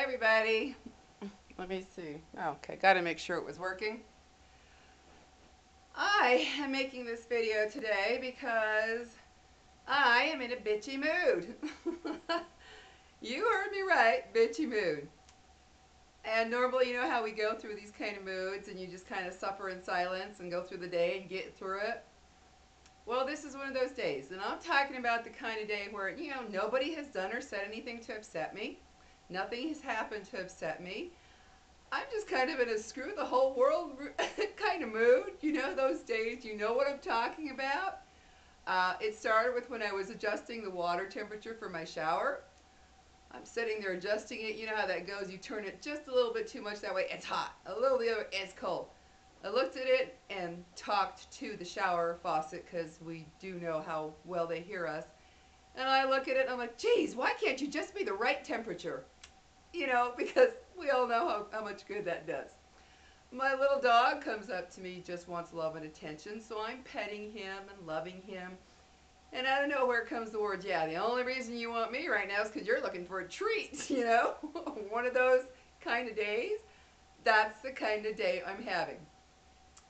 everybody. Let me see. Okay, got to make sure it was working. I am making this video today because I am in a bitchy mood. You heard me right, bitchy mood. And normally, you know how we go through these kind of moods and you just kind of suffer in silence and go through the day and get through it. Well, this is one of those days, and I'm talking about the kind of day where, nobody has done or said anything to upset me. Nothing has happened to upset me. I'm just kind of in a screw the whole world kind of mood. You know those days, you know what I'm talking about. It started with when I was adjusting the water temperature for my shower. I'm sitting there adjusting it. You know how that goes. You turn it just a little bit too much that way, it's hot. A little the other, it's cold. I looked at it and talked to the shower faucet because we do know how well they hear us. And I look at it and I'm like, geez, why can't you just be the right temperature? Because we all know how much good that does. My little dog comes up to me, just wants love and attention, so I'm petting him and loving him. And out of nowhere comes the words, yeah, the only reason you want me right now is because you're looking for a treat, One of those kind of days. That's the kind of day I'm having.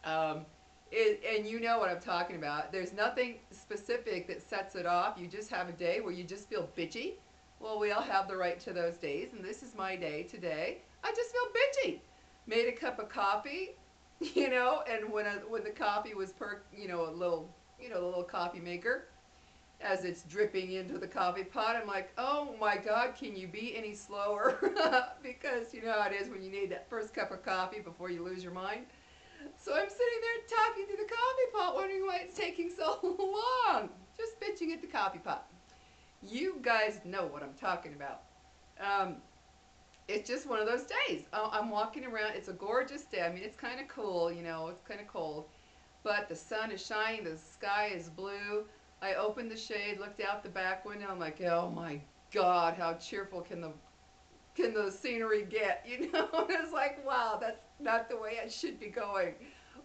And you know what I'm talking about. There's nothing specific that sets it off. You just have a day where you just feel bitchy. Well, we all have the right to those days, and this is my day today. I just feel bitchy. Made a cup of coffee, and when the coffee was the little coffee maker, as it's dripping into the coffee pot, I'm like, oh my God, can you be any slower? Because you know how it is when you need that first cup of coffee before you lose your mind. So I'm sitting there talking to the coffee pot, wondering why it's taking so long. Just bitching at the coffee pot. You guys know what I'm talking about. Um, it's just one of those days. I'm walking around. It's a gorgeous day. I mean, it's kind of cool, it's kind of cold. But the sun is shining. The sky is blue. I opened the shade, looked out the back window. I'm like, oh my God, how cheerful can the scenery get? And it's like, wow, that's not the way I should be going.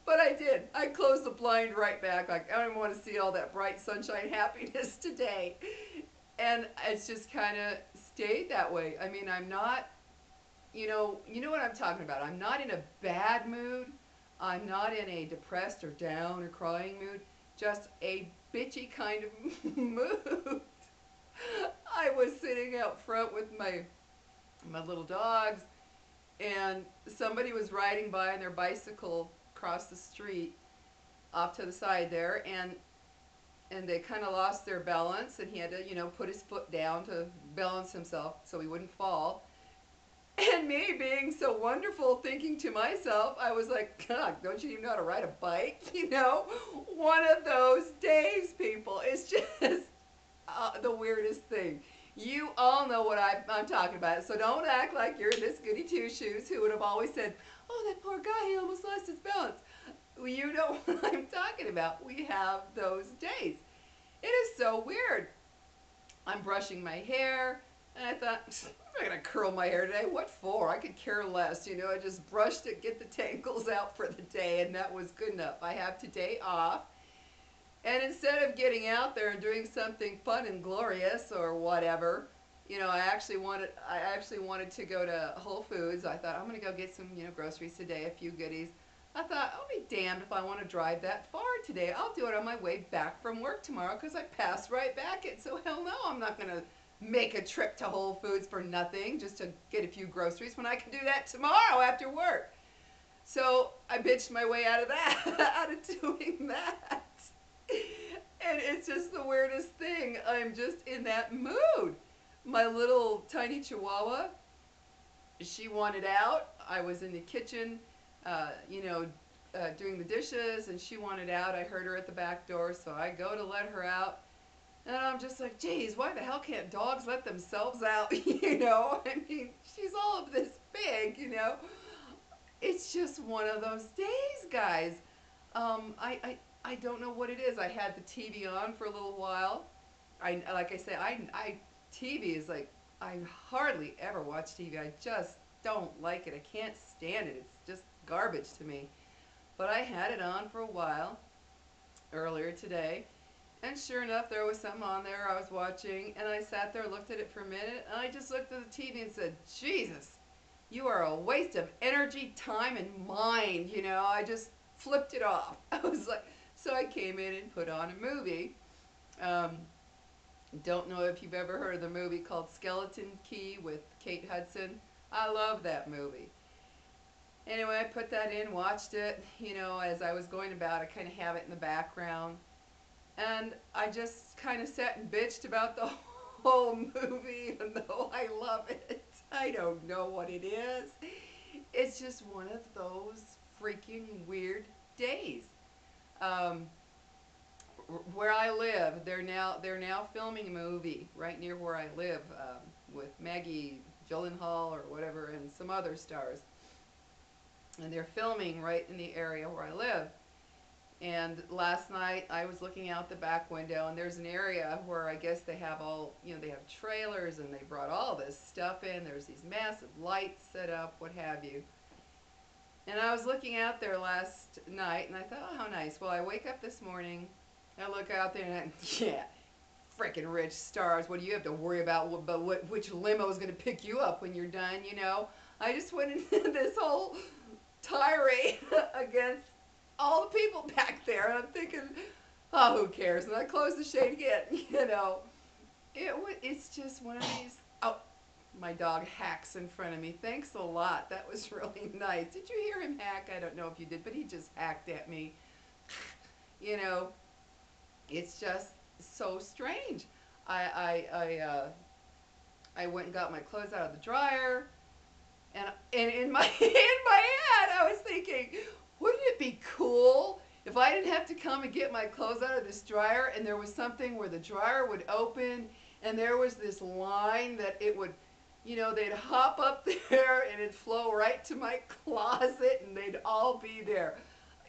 But I did. I closed the blind right back. Like, I don't even want to see all that bright sunshine happiness today. And it's just kind of stayed that way. I mean, I'm not, you know what I'm talking about. I'm not in a bad mood. I'm not in a depressed or down or crying mood. Just a bitchy kind of mood. I was sitting out front with my little dogs, and somebody was riding by on their bicycle across the street off to the side there, and they kind of lost their balance, and he had to put his foot down to balance himself so he wouldn't fall. And me being so wonderful, thinking to myself, I was like, God, don't you even know how to ride a bike? One of those days, people. It's just the weirdest thing. You all know what I'm talking about, so don't act like you're this goody two-shoes who would have always said, oh, that poor guy, he almost lost his balance. Well, you know what I'm talking about. We have those days. It is so weird. I'm brushing my hair, and I thought, I'm not going to curl my hair today. What for? I could care less. I just brushed it, get the tangles out for the day, and that was good enough. I have today off. And instead of getting out there and doing something fun and glorious or whatever, I actually wanted to go to Whole Foods. I thought I'm going to go get some, groceries today, a few goodies. I thought, I'll be damned if I want to drive that far today. I'll do it on my way back from work tomorrow because I passed right back it. So hell no, I'm not going to make a trip to Whole Foods for nothing just to get a few groceries when I can do that tomorrow after work. So I bitched my way out of that, out of doing that. And it's just the weirdest thing. I'm just in that mood. My little tiny chihuahua, she wanted out. I was in the kitchen, doing the dishes, and she wanted out. I heard her at the back door, so I go to let her out. And I'm just like, geez, why the hell can't dogs let themselves out? I mean, she's all of this big. It's just one of those days, guys. I don't know what it is. I had the TV on for a little while. Like I said, TV is like, I hardly ever watch TV. I just don't like it. I can't stand it. It's just garbage to me. But I had it on for a while earlier today. And sure enough, there was something on there I was watching, and I sat there, looked at it for a minute, and I just looked at the TV and said, Jesus, You are a waste of energy, time, and mind. You know, I just flipped it off. I was like, so I came in and put on a movie. Um, don't know if you've ever heard of the movie called Skeleton Key with Kate Hudson. I love that movie. Anyway, I put that in, watched it. You know, as I was going about, I kind of have it in the background. And I just kind of sat and bitched about the whole movie, even though I love it. I don't know what it is. It's just one of those freaking weird days. Um, where I live, they're now filming a movie right near where I live with Maggie Gyllenhaal or whatever and some other stars, and they're filming right in the area where I live. And last night I was looking out the back window, and there's an area where I guess they have all, you know, they have trailers and they brought all this stuff in. There's these massive lights set up, what have you. And I was looking out there last night and I thought, oh, how nice. Well, I wake up this morning, I look out there and yeah, freaking rich stars. What do you have to worry about? But which limo is going to pick you up when you're done, you know? I just went into this whole tirade against all the people back there, and I'm thinking, oh, who cares? And I closed the shade again, you know. It's just one of these. Oh, my dog hacks in front of me. Thanks a lot. That was really nice. Did you hear him hack? I don't know if you did, but he just hacked at me. You know, it's just so strange. I I I, uh, I went and got my clothes out of the dryer, and in my in my head I was thinking, wouldn't it be cool if I didn't have to come and get my clothes out of this dryer, and there was something where the dryer would open and there was this line that it would, you know, they'd hop up there and it'd flow right to my closet and they'd all be there.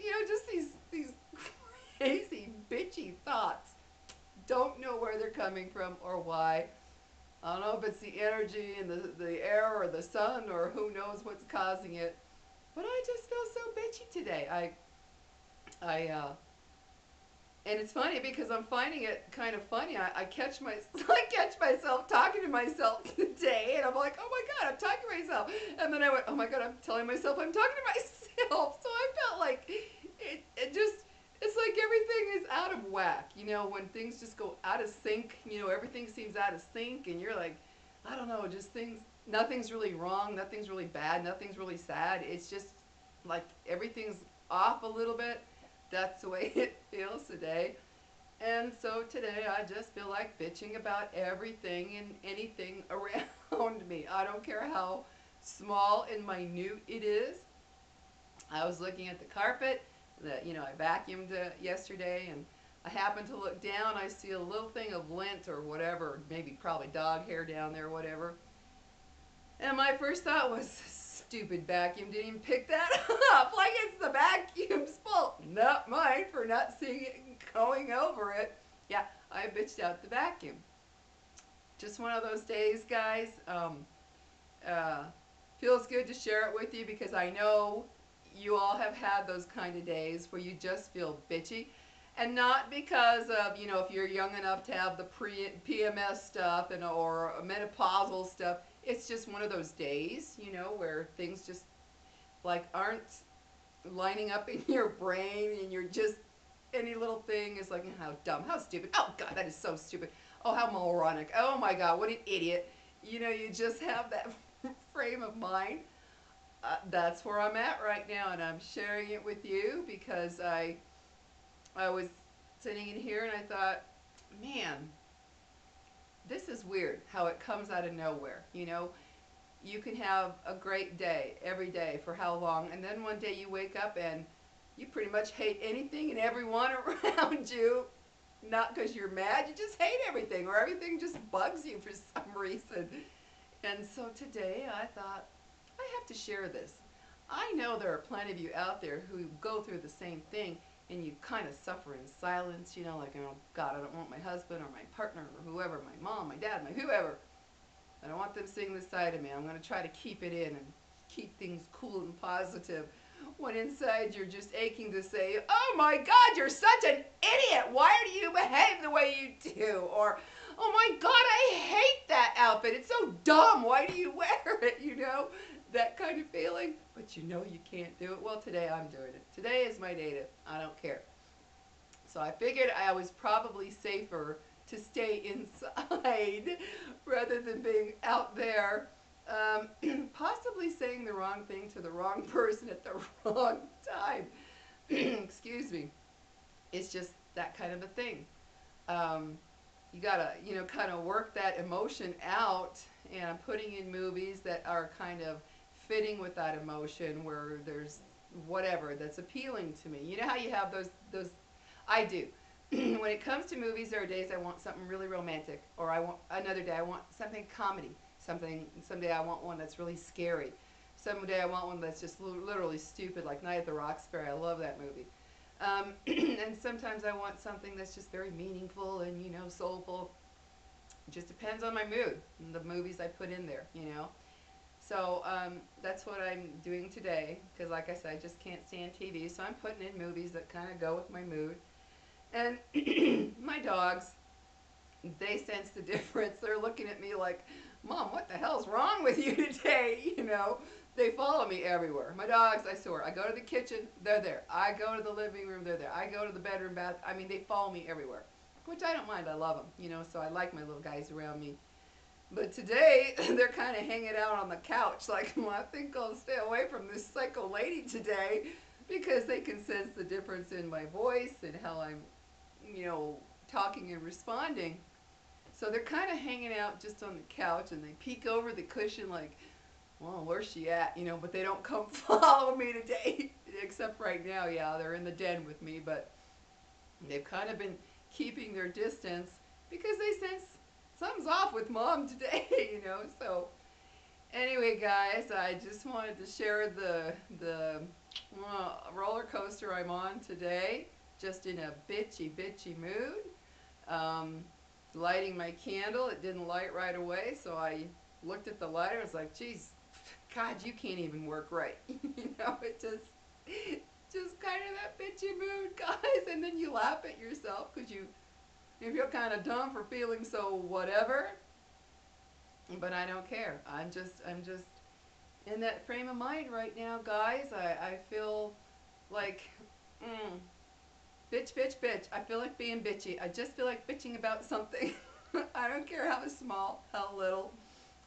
You know, just these crazy bitchy thoughts. Don't know where they're coming from or why. I don't know if it's the energy in the air or the sun or who knows what's causing it. But I just feel so bitchy today. And it's funny because I'm finding it kind of funny. I catch my, I catch myself talking to myself today, and I'm like, oh my God, I'm talking to myself. And then I went, oh my God, I'm telling myself I'm talking to myself. So I felt like it just, it's like everything is out of whack. You know, when things just go out of sync, you know, everything seems out of sync, and you're like, I don't know, just things, nothing's really wrong, nothing's really bad, nothing's really sad. It's just like everything's off a little bit. That's the way it feels today. And so today I just feel like bitching about everything and anything around me. I don't care how small and minute it is. I was looking at the carpet that, you know, I vacuumed yesterday, and I happened to look down. I see a little thing of lint or whatever, maybe probably dog hair down there, whatever. And my first thought was, stupid vacuum didn't even pick that up. Like it's the vacuum's fault, not mine for not seeing it and going over it. Yeah, I bitched out the vacuum. Just one of those days, guys. Uh, Feels good to share it with you because I know you all have had those kind of days where you just feel bitchy. And not because of, you know, if you're young enough to have the PMS stuff and or menopausal stuff. It's just one of those days, you know, where things just like aren't lining up in your brain, and you're just, any little thing is like, how dumb, how stupid, oh God, that is so stupid, oh how moronic, oh my God, what an idiot. You know, you just have that frame of mind. That's where I'm at right now, and I'm sharing it with you because I was sitting in here and I thought, man, this is weird how it comes out of nowhere. You know, you can have a great day every day for how long, and then one day you wake up and you pretty much hate anything and everyone around you. Not because you're mad, you just hate everything, or everything just bugs you for some reason. And so today I thought, I have to share this. I know there are plenty of you out there who go through the same thing, and you kind of suffer in silence, you know, like, oh God, I don't want my husband or my partner or whoever, my mom, my dad, my whoever. I don't want them seeing this side of me. I'm going to try to keep it in and keep things cool and positive. When inside you're just aching to say, oh my God, you're such an idiot. Why do you behave the way you do? Or, oh my God, I hate that outfit. It's so dumb. Why do you wear it? You know, that kind of feeling, but you know you can't do it. Well, today I'm doing it. Today is my day to, I don't care. So I figured I was probably safer to stay inside rather than being out there, possibly saying the wrong thing to the wrong person at the wrong time. Excuse me. It's just that kind of a thing. You gotta, kind of work that emotion out, and I'm putting in movies that are kind of fitting with that emotion, where there's whatever that's appealing to me. You know how you have those I do. When it comes to movies, there are days I want something really romantic, or I want another day I want something comedy. Someday I want one that's really scary. Someday I want one that's just literally stupid, like Night at the Roxbury. I love that movie. And sometimes I want something that's just very meaningful and soulful. It just depends on my mood and the movies I put in there. So that's what I'm doing today, because like I said, I just can't stand TV, so I'm putting in movies that kind of go with my mood. And my dogs, they sense the difference. They're looking at me like, Mom, what the hell's wrong with you today? They follow me everywhere. My dogs, I swear, I go to the kitchen, they're there. I go to the living room, they're there. I go to the bedroom, bath. I mean, they follow me everywhere, which I don't mind. I love them, so I like my little guys around me. But today, they're kind of hanging out on the couch like, well, I think I'll stay away from this psycho lady today, because they can sense the difference in my voice and how I'm, talking and responding. So they're kind of hanging out just on the couch, and they peek over the cushion like, well, where's she at? But they don't come follow me today. Except right now, yeah, they're in the den with me, but they've kind of been keeping their distance because they sense something's off with Mom today, So anyway, guys, I just wanted to share the roller coaster I'm on today, just in a bitchy mood. Lighting my candle, it didn't light right away, so I looked at the lighter. I was like, geez, God, you can't even work right. It just kind of that bitchy mood, guys. And then you laugh at yourself because you feel kind of dumb for feeling so whatever. But I don't care. I'm just in that frame of mind right now, guys. I feel like, bitch. I feel like being bitchy. I just feel like bitching about something. I don't care how small, how little.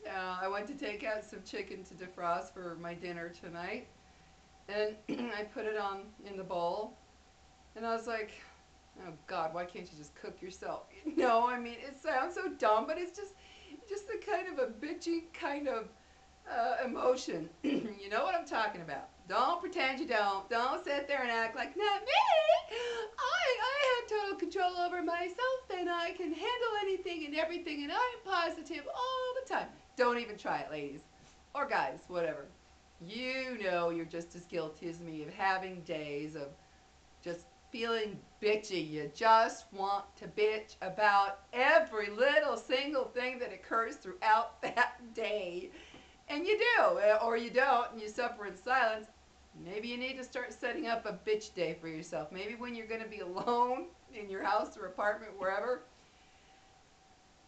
I went to take out some chicken to defrost for my dinner tonight, and I put it on in the bowl, and I was like, oh God, why can't you just cook yourself? I mean, it sounds so dumb, but it's just the kind of a bitchy kind of emotion. You know what I'm talking about. Don't pretend you don't. Don't sit there and act like, not me. I have total control over myself, and I can handle anything and everything, and I'm positive all the time. Don't even try it, ladies. Or guys, whatever. You're just as guilty as me of having days of just feeling bitchy. You just want to bitch about every little single thing that occurs throughout that day. And you do, or you don't, and you suffer in silence. Maybe you need to start setting up a bitch day for yourself. Maybe when you're going to be alone in your house or apartment, wherever,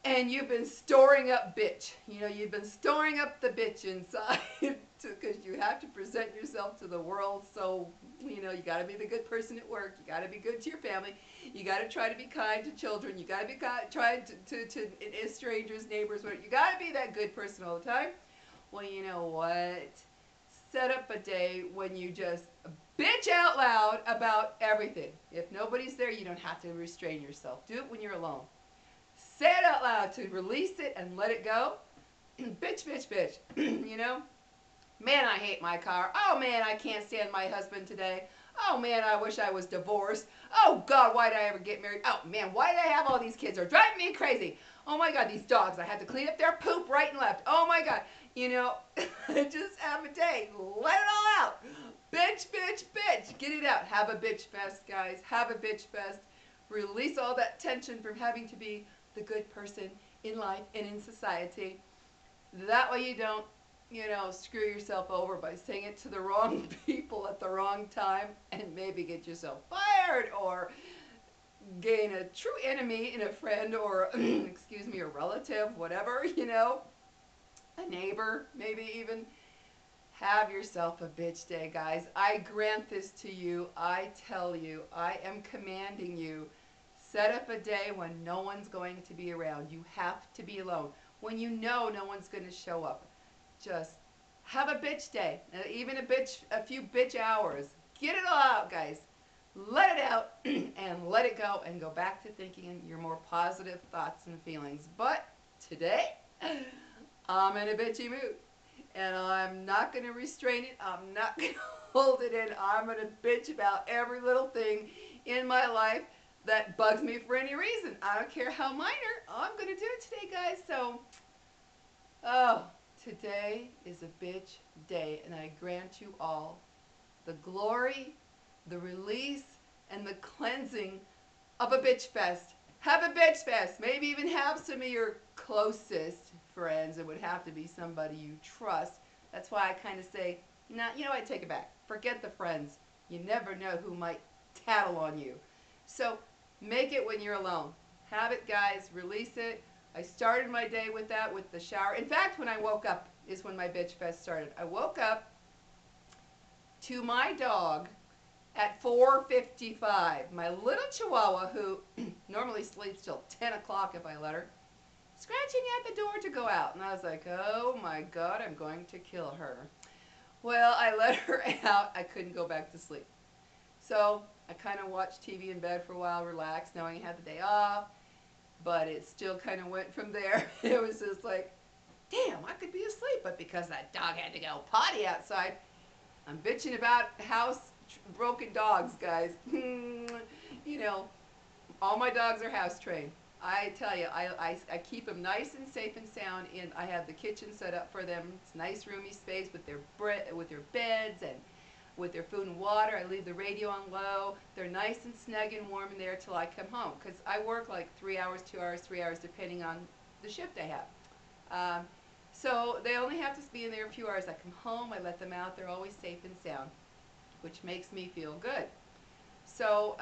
and you've been storing up bitch. You've been storing up the bitch inside because you have to present yourself to the world. So, you got to be the good person at work. You got to be good to your family. You got to try to be kind to children. You got to be try to strangers, neighbors. Whatever. You got to be that good person all the time. Well, you know what? Set up a day when you just bitch out loud about everything. If nobody's there, you don't have to restrain yourself. Do it when you're alone. Say it out loud to release it and let it go. Bitch. Man, I hate my car. Oh, man, I can't stand my husband today. Oh, man, I wish I was divorced. Oh, God, why did I ever get married? Oh, man, why did I have all these kids? They're driving me crazy. Oh, my God, these dogs. I had to clean up their poop right and left. Oh, my God. Just have a day. Let it all out. Bitch. Get it out. Have a bitch fest, guys. Have a bitch fest. Release all that tension from having to be the good person in life and in society. That way you don't, screw yourself over by saying it to the wrong people at the wrong time and maybe get yourself fired or gain a true enemy in a friend or, a relative, whatever, a neighbor, maybe even. Have yourself a bitch day, guys. I grant this to you. I tell you. I am commanding you. Set up a day when no one's going to be around. You have to be alone. When you know no one's going to show up, just have a bitch day. Even a few bitch hours. Get it all out, guys. Let it out and let it go and go back to thinking your more positive thoughts and feelings. But today, I'm in a bitchy mood. And I'm not going to restrain it. I'm not going to hold it in. I'm going to bitch about every little thing in my life that bugs me for any reason. I don't care how minor. I'm going to do it today, guys. So, oh, today is a bitch day. And I grant you all the glory, the release, and the cleansing of a bitch fest. Have a bitch fest. Maybe even have some of your closest friends. It would have to be somebody you trust. That's why I kind of say, nah, you know what, I take it back. Forget the friends. You never know who might tattle on you. So make it when you're alone. Have it, guys. Release it. I started my day with that, with the shower. In fact, when I woke up is when my bitch fest started. I woke up to my dog at 4:55. My little chihuahua, who normally sleeps till 10 o'clock if I let her, scratching at the door to go out. And I was like, oh my God, I'm going to kill her. Well, I let her out. I couldn't go back to sleep. So I kind of watched TV in bed for a while, relaxed, knowing I had the day off. But it still kind of went from there. It was just like, damn, I could be asleep. But because that dog had to go potty outside, I'm bitching about house broken dogs, guys. You know, all my dogs are house trained. I tell you, I keep them nice and safe and sound. I have the kitchen set up for them. It's nice, roomy space with their beds and with their food and water. I leave the radio on low. They're nice and snug and warm in there till I come home. Because I work like 3 hours, 2 hours, 3 hours, depending on the shift I have. So they only have to be in there a few hours. I come home, I let them out. They're always safe and sound, which makes me feel good. So,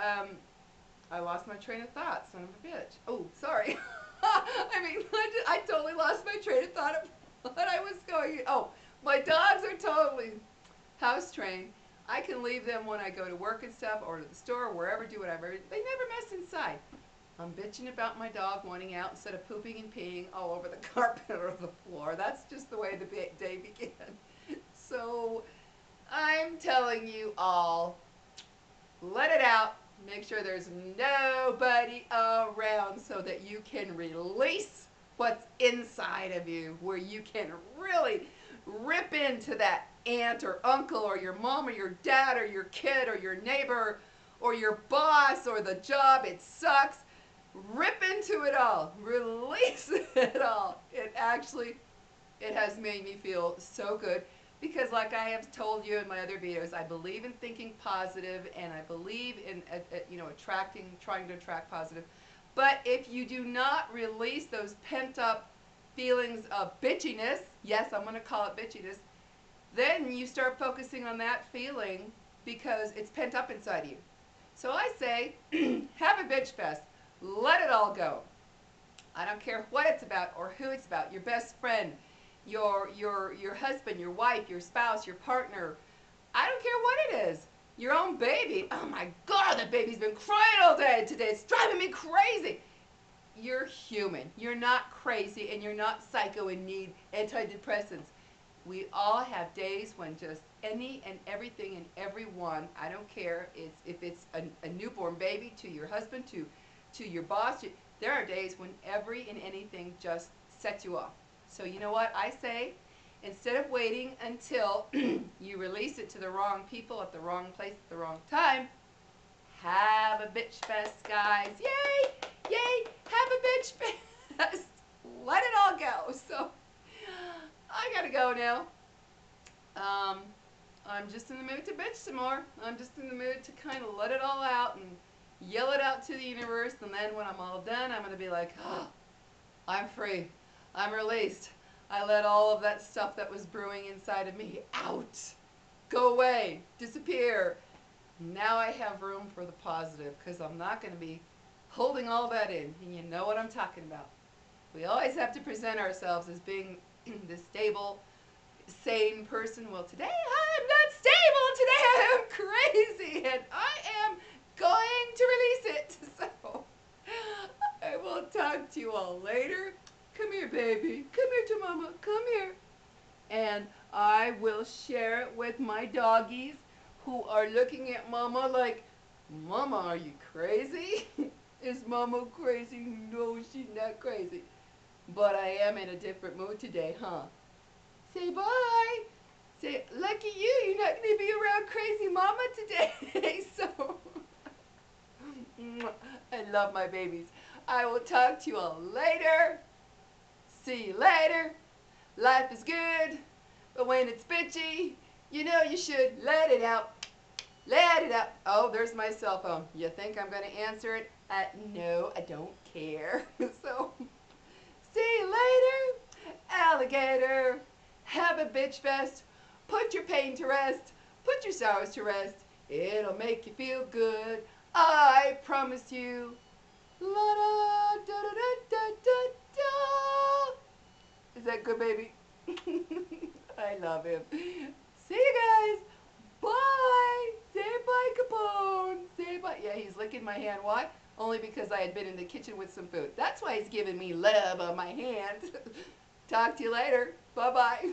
I lost my train of thought, son of a bitch. Oh, sorry. I mean, I totally lost my train of thought of what I was going. Oh, my dogs are totally house trained. I can leave them when I go to work and stuff, or to the store, or wherever, do whatever. They never mess inside. I'm bitching about my dog wanting out instead of pooping and peeing all over the carpet or the floor. That's just the way the day began. So, I'm telling you all, let it out. Make sure there's nobody around so that you can release what's inside of you, where you can really rip into that aunt or uncle or your mom or your dad or your kid or your neighbor or your boss or the job. It sucks. Rip into it all. Release it all. It has made me feel so good. Because like I have told you in my other videos, I believe in thinking positive, and I believe in trying to attract positive. But if you do not release those pent-up feelings of bitchiness, yes, I'm going to call it bitchiness, then you start focusing on that feeling because it's pent up inside of you. So I say, have a bitch fest. Let it all go. I don't care what it's about or who it's about. Your best friend, your husband, your wife, your spouse, your partner. I don't care what it is. Your own baby. Oh my God, that baby's been crying all day today. It's driving me crazy. You're human. You're not crazy, and you're not psycho and need antidepressants. We all have days when just any and everything and everyone, I don't care if it's a newborn baby, to your husband, to your boss. There are days when every and anything just sets you off. So you know what I say? Instead of waiting until you release it to the wrong people at the wrong place at the wrong time, have a bitch fest, guys. Yay! Yay! Have a bitch fest. Let it all go. So I gotta go now. I'm just in the mood to bitch some more. I'm just in the mood to kind of let it all out and yell it out to the universe. And then when I'm all done, I'm gonna be like, oh, I'm free. I'm released. I let all of that stuff that was brewing inside of me out. Go away. Disappear. Now I have room for the positive, because I'm not going to be holding all that in. And you know what I'm talking about. We always have to present ourselves as being this stable, sane person. Well, today I am not stable. Today I am crazy, and I am going to release it. So I will talk to you all later. Come here, baby. Come here to mama. Come here. And I will share it with my doggies who are looking at mama like, Mama, are you crazy? Is mama crazy? No, she's not crazy. But I am in a different mood today, huh? Say bye. Say, lucky you, you're not going to be around crazy mama today. So, I love my babies. I will talk to you all later. See you later. Life is good, but when it's bitchy, you know you should let it out. Let it out. Oh, there's my cell phone. You think I'm going to answer it? No, I don't care. So, see you later, alligator. Have a bitch fest. Put your pain to rest. Put your sorrows to rest. It'll make you feel good. I promise you. La da da da da da da. Is that good, baby? I love him. See you guys. Bye. Say bye, Capone. Say bye. Yeah, he's licking my hand. Why? Only because I had been in the kitchen with some food. That's why he's giving me love on my hand. Talk to you later. Bye-bye.